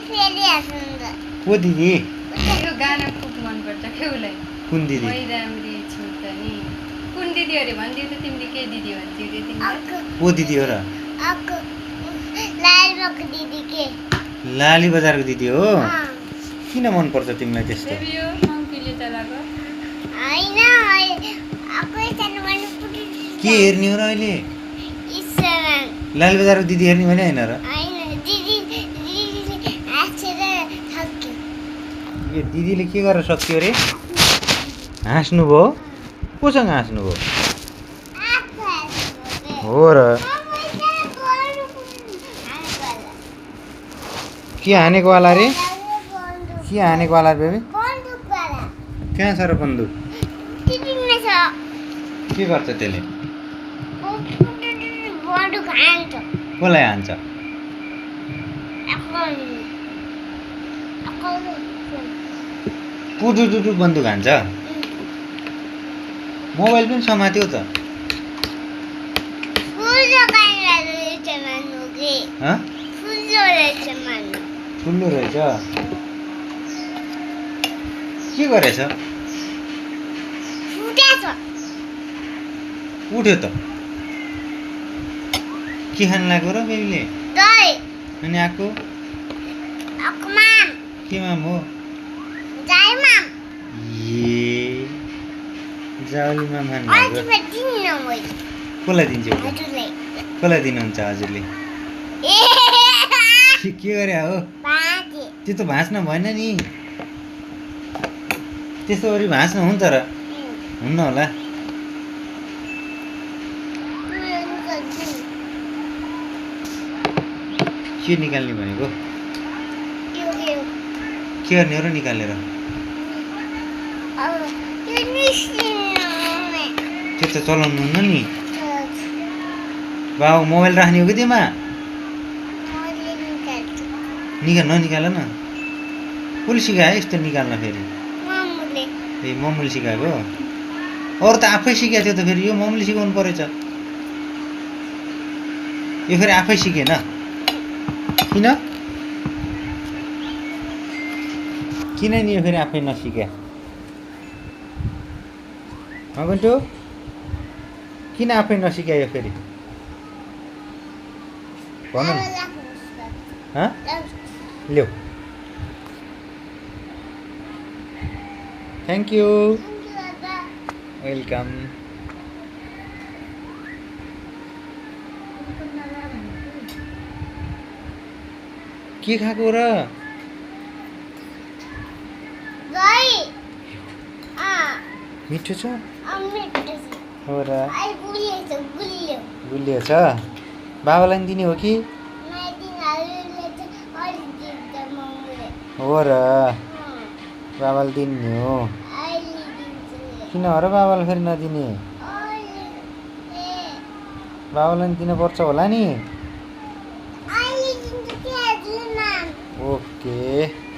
को दिदी यो गाना खुब मनपर्छ के उसलाई कुन दिदी मै राम्री छु त नि कुन दिदी अरे भन्दियो त तिमीले के दिदी भन्थ्यौ रे तिमीलाई को दिदी हो र लाली बजारको दिदी हो किन मन पर्छ तिमीलाई त्यस्तो देवी यो मङ्कीले चलाएको के हेर्ने हो र अहिले लाली बजारको दिदी हेर्ने भने होइन र यो दिदीले के गरेर सक्यो अरे हाँस्नु भयो कोसँग हाँस्नु भयो हो र के हानेको वाला रे के हानेको वाला बेबी कहाँ छ र बन्दुक के गर्छ त्यसले कसलाई हान्छ पुटुटुटु बन्दुक हान्छ मोबाइल पनि समात्यो त ठुलो रहेछ के गरेछ उठ्यो त के खान लाग्यो र बेबीले अनि आएको के माम हो ए जाउली माम खान लाग्यो कसलाई दिन्छ कसलाई दिनुहुन्छ हजुरले के गरे हो त्यो त भाँच्न भएन नि त्यस्तो गरी भाँच्न हुन्छ र हुन्न होला के निकाल्ने भनेको के गर्ने हो र निकालेर त्यो त चलाउनु हुन्न नि बाबु मोबाइल राख्ने हो कि त्यसमा ननिकाल न कसले सिकायो यस्तो निकाल्न फेरि ए मम्मीले सिकाएको अरू त आफै सिकाएको थियो त फेरि यो मम्मीले सिकाउनु परेछ यो फेरि आफै सिकेन किन नि यो फेरि आफै नसिक्या गन्टु किन आफै नसिक्या यो फेरि भन ल्याऊ थ्याङ्क यू वेलकम के खाएको र मिठो छ हो र गुलियो छ बाबालाई पनि दिने हो कि हो र बाबाले दिने हो किन हो र बाबालाई फेरि नदिने बाबालाई पनि दिनुपर्छ होला नि ओके